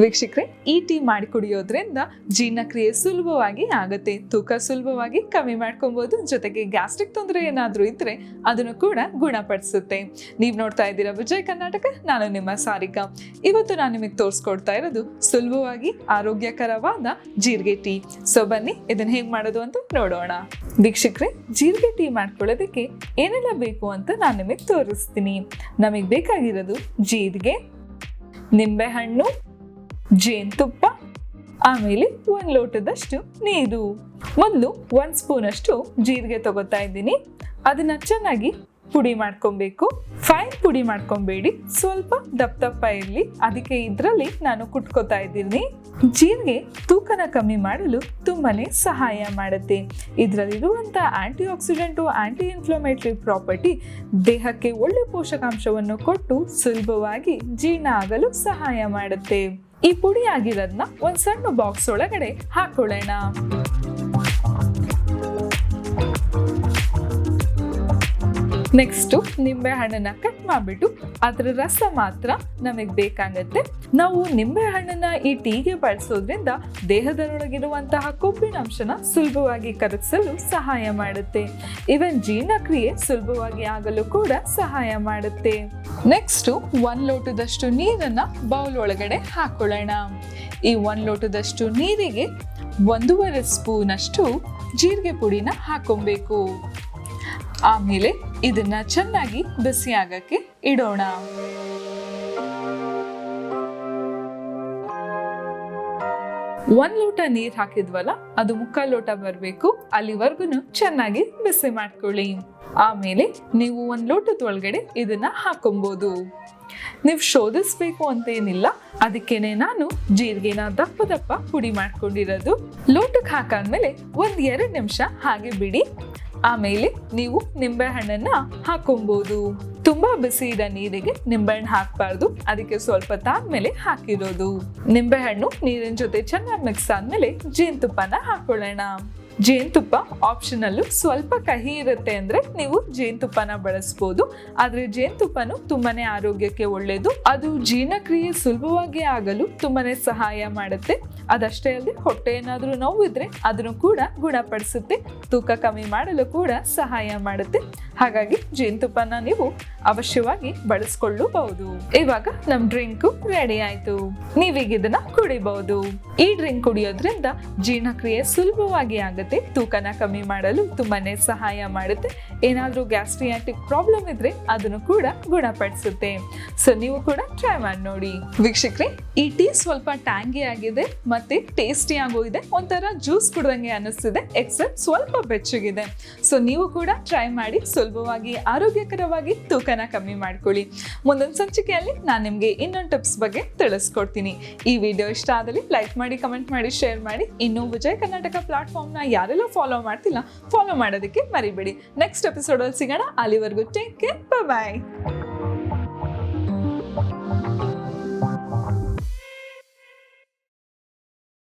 ವೀಕ್ಷಕರೇ, ಈ ಟೀ ಮಾಡಿ ಕುಡಿಯೋದ್ರಿಂದ ಜೀರ್ಣಕ್ರಿಯೆ ಸುಲಭವಾಗಿ ಆಗುತ್ತೆ, ತೂಕ ಸುಲಭವಾಗಿ ಕಮ್ಮಿ ಮಾಡ್ಕೊಬಹುದು, ಜೊತೆಗೆ ಗ್ಯಾಸ್ಟ್ರಿಕ್ ತೊಂದರೆ ಏನಾದ್ರೂ ಇದ್ರೆ ಅದನ್ನು ಕೂಡ ಗುಣಪಡಿಸುತ್ತೆ. ನೀವು ನೋಡ್ತಾ ಇದ್ದೀರಾ ವಿಜಯ್ ಕರ್ನಾಟಕ, ನಾನು ನಿಮ್ಮ ಸಾರಿಕಾ. ಇವತ್ತು ನಾನು ನಿಮಗೆ ತೋರಿಸ್ಕೊಡ್ತಾ ಇರೋದು ಸುಲಭವಾಗಿ ಆರೋಗ್ಯಕರವಾದ ಜೀರಿಗೆ ಟೀ. ಸೊ ಬನ್ನಿ ಇದನ್ನ ಹೇಗ್ ಮಾಡೋದು ಅಂತ ನೋಡೋಣ. ವೀಕ್ಷಕರೇ, ಜೀರಿಗೆ ಟೀ ಮಾಡ್ಕೊಳ್ಳೋದಕ್ಕೆ ಏನೆಲ್ಲ ಬೇಕು ಅಂತ ನಾನು ನಿಮಗೆ ತೋರಿಸ್ತೀನಿ. ನಮಗೆ ಬೇಕಾಗಿರೋದು ಜೀರಿಗೆ, ನಿಂಬೆಹಣ್ಣು, ಜೇನುತುಪ್ಪ, ಆಮೇಲೆ 1 ಲೋಟದಷ್ಟು ನೀರು. ಮೊದಲು 1 ಸ್ಪೂನ್ ಅಷ್ಟು ಜೀರಿಗೆ ತಗೋತಾ ಇದ್ದೀನಿ. ಅದನ್ನ ಚೆನ್ನಾಗಿ ಪುಡಿ ಮಾಡ್ಕೊಬೇಕು. ಫೈನ್ ಪುಡಿ ಮಾಡ್ಕೊಬೇಡಿ, ಸ್ವಲ್ಪ ದಪ್ಪ ಇರಲಿ, ಅದಕ್ಕೆ ಇದರಲ್ಲಿ ನಾನು ಕುಟ್ಕೋತಾ ಇದ್ದೀನಿ. ಜೀರಿಗೆ ತೂಕನ ಕಮ್ಮಿ ಮಾಡಲು ತುಂಬಾನೇ ಸಹಾಯ ಮಾಡುತ್ತೆ. ಇದರಲ್ಲಿರುವಂಥ anti oxidant, anti inflammatory property ದೇಹಕ್ಕೆ ಒಳ್ಳೆ ಪೋಷಕಾಂಶವನ್ನು ಕೊಟ್ಟು ಸುಲಭವಾಗಿ ಜೀರ್ಣ ಆಗಲು ಸಹಾಯ ಮಾಡುತ್ತೆ. ಈ ಪುಡಿ ಆಗಿರೋದನ್ನ ಒಂದು ಸಣ್ಣ ಬಾಕ್ಸ್ ಒಳಗಡೆ ಹಾಕೊಳ್ಳೋಣ. ನೆಕ್ಸ್ಟ್ ನಿಂಬೆ ಹಣ್ಣನ್ನ ಕಟ್ ಮಾಡಿಬಿಟ್ಟು ಅದರ ರಸ ಮಾತ್ರ ನಮಗೆ ಬೇಕಾಗತ್ತೆ. ನಾವು ನಿಂಬೆ ಹಣ್ಣನ್ನ ಈ ಟೀಗೆ ಬಳಸೋದ್ರಿಂದ ದೇಹದೊಳಗಿರುವಂತಹ ಕೊಬ್ಬಿನ ಅಂಶನ ಸುಲಭವಾಗಿ ಕರಗಿಸಲು ಸಹಾಯ ಮಾಡುತ್ತೆ. ಇವನ್ ಜೀರ್ಣಕ್ರಿಯೆ ಸುಲಭವಾಗಿ ಆಗಲು ಕೂಡ ಸಹಾಯ ಮಾಡುತ್ತೆ. ನೆಕ್ಸ್ಟ್ 1 ಲೋಟದಷ್ಟು ನೀರನ್ನ ಬೌಲ್ ಒಳಗಡೆ ಹಾಕೊಳ್ಳೋಣ. ಈ 1 ಲೋಟದಷ್ಟು ನೀರಿಗೆ 1.5 ಸ್ಪೂನ್ ಅಷ್ಟು ಜೀರಿಗೆ ಪುಡಿನ ಹಾಕೊಬೇಕು. ಆಮೇಲೆ ಇದನ್ನ ಚೆನ್ನಾಗಿ ಬಿಸಿ ಆಗಕ್ಕೆ ಇಡೋಣ. ಒಂದು ಲೋಟ ನೀರ್ ಹಾಕಿದ್ವಲ್ಲ, ಅದು 3/4 ಲೋಟ ಬರಬೇಕು. ಅಲ್ಲಿವರೆಗೂ ಚೆನ್ನಾಗಿ ಬಿಸಿ ಮಾಡ್ಕೊಳ್ಳಿ. ಆಮೇಲೆ ನೀವು 1 ಲೋಟದ ಒಳಗಡೆ ಇದನ್ನ ಹಾಕೊಬಹುದು. ನೀವು ಶೋಧಿಸ್ಬೇಕು ಅಂತ ಏನಿಲ್ಲ, ಅದಕ್ಕೇನೆ ನಾನು ಜೀರಿಗೆನ ದಪ್ಪ ಪುಡಿ ಮಾಡ್ಕೊಂಡಿರೋದು. ಲೋಟಕ್ಕೆ ಹಾಕಾದ್ಮೇಲೆ 1-2 ನಿಮಿಷ ಹಾಗೆ ಬಿಡಿ. ಆಮೇಲೆ ನೀವು ನಿಂಬೆ ಹಣ್ಣನ್ನ ಹಾಕೊಬಹುದು. ತುಂಬಾ ಬಿಸಿ ಇರೋ ನೀರಿಗೆ ನಿಂಬೆಹಣ್ಣು ಹಾಕಬಾರ್ದು, ಅದಕ್ಕೆ ಸ್ವಲ್ಪ ತಾದ್ಮೇಲೆ ಹಾಕಿರೋದು. ನಿಂಬೆಹಣ್ಣು ನೀರಿನ ಜೊತೆ ಚೆನ್ನಾಗಿ ಮಿಕ್ಸ್ ಆದ್ಮೇಲೆ ಜೇನುತುಪ್ಪನ ಹಾಕೊಳ್ಳೋಣ. ಜೇನುತುಪ್ಪ ಆಪ್ಷನಲ್ಲು, ಸ್ವಲ್ಪ ಕಹಿ ಇರುತ್ತೆ ಅಂದ್ರೆ ನೀವು ಜೇನುತುಪ್ಪನ ಬಳಸ್ಬೋದು. ಆದ್ರೆ ಜೇನುತುಪ್ಪನು ತುಂಬಾನೇ ಆರೋಗ್ಯಕ್ಕೆ ಒಳ್ಳೇದು. ಅದು ಜೀರ್ಣಕ್ರಿಯೆ ಸುಲಭವಾಗಿ ಆಗಲು ತುಂಬಾನೇ ಸಹಾಯ ಮಾಡುತ್ತೆ. ಅದಷ್ಟೇ ಅಲ್ಲದೆ ಹೊಟ್ಟೆ ಏನಾದ್ರೂ ನೋವಿದ್ರೆ ಅದನ್ನು ಕೂಡ ಗುಣಪಡಿಸುತ್ತೆ. ತೂಕ ಕಮ್ಮಿ ಮಾಡಲು ಕೂಡ ಸಹಾಯ ಮಾಡುತ್ತೆ. ಹಾಗಾಗಿ ಜೇನುತುಪ್ಪನ ನೀವು ಅವಶ್ಯವಾಗಿ ಬಳಸ್ಕೊಳ್ಳಬಹುದು. ಇವಾಗ ನಮ್ ಡ್ರಿಂಕ್ ರೆಡಿ ಆಯ್ತು. ನೀವೀಗ ಇದನ್ನ ಕುಡಿಬಹುದು. ಈ ಡ್ರಿಂಕ್ ಕುಡಿಯೋದ್ರಿಂದ ಜೀರ್ಣಕ್ರಿಯೆ ಸುಲಭವಾಗಿ ಆಗುತ್ತೆ, ತೂಕನ ಕಮ್ಮಿ ಮಾಡಲು ತುಂಬಾನೇ ಸಹಾಯ ಮಾಡುತ್ತೆ. ಏನಾದ್ರೂ ಗ್ಯಾಸ್ಟ್ರಿಯಾಟಿಕ್ ಪ್ರಾಬ್ಲಮ್ ಇದ್ರೆ ಅದನ್ನು ಕೂಡ ಗುಣಪಡಿಸುತ್ತೆ. ಸೊ ನೀವು ಕೂಡ ಟ್ರೈ ಮಾಡಿ ನೋಡಿ. ವೀಕ್ಷಕರೇ, ಈ ಟೀ ಸ್ವಲ್ಪ ಟ್ಯಾಂಗಿ ಆಗಿದೆ ಮತ್ತೆ ಟೇಸ್ಟಿ ಆಗೋ ಇದೆ. ಒಂಥರ ಜ್ಯೂಸ್ ಕುಡ್ದಂಗೆ ಅನಿಸ್ತಿದೆ, ಎಕ್ಸೆಪ್ಟ್ ಸ್ವಲ್ಪ ಬೆಚ್ಚಗಿದೆ. ಸೊ ನೀವು ಕೂಡ ಟ್ರೈ ಮಾಡಿ ಸುಲಭವಾಗಿ ಆರೋಗ್ಯಕರವಾಗಿ ತೂಕನ ಕಮ್ಮಿ ಮಾಡ್ಕೊಳ್ಳಿ. ಮುಂದೊಂದು ಸಂಚಿಕೆಯಲ್ಲಿ ನಾನು ನಿಮ್ಗೆ ಇನ್ನೊಂದು ಟಿಪ್ಸ್ ಬಗ್ಗೆ ತಿಳಿಸ್ಕೊಡ್ತೀನಿ. ಈ ವಿಡಿಯೋ ಇಷ್ಟ ಆದಲ್ಲಿ ಲೈಕ್ ಮಾಡಿ, ಕಮೆಂಟ್ ಮಾಡಿ, ಶೇರ್ ಮಾಡಿ. ಇನ್ನು ವಿಜಯ್ ಕರ್ನಾಟಕ ಪ್ಲಾಟ್ಫಾರ್ಮ್ನ ಯಾರೆಲ್ಲ ಫಾಲೋ ಮಾಡ್ತಿಲ್ಲ, ಫಾಲೋ ಮಾಡೋದಕ್ಕೆ ಮರಿಬೇಡಿ. ನೆಕ್ಸ್ಟ್ ಎಪಿಸೋಡ್ ಅಲ್ಲಿ ಸಿಗೋಣ. ಅಲ್ಲಿವರೆಗೂ ಟೇಕ್ ಕೇರ್, ಬಾಯ್.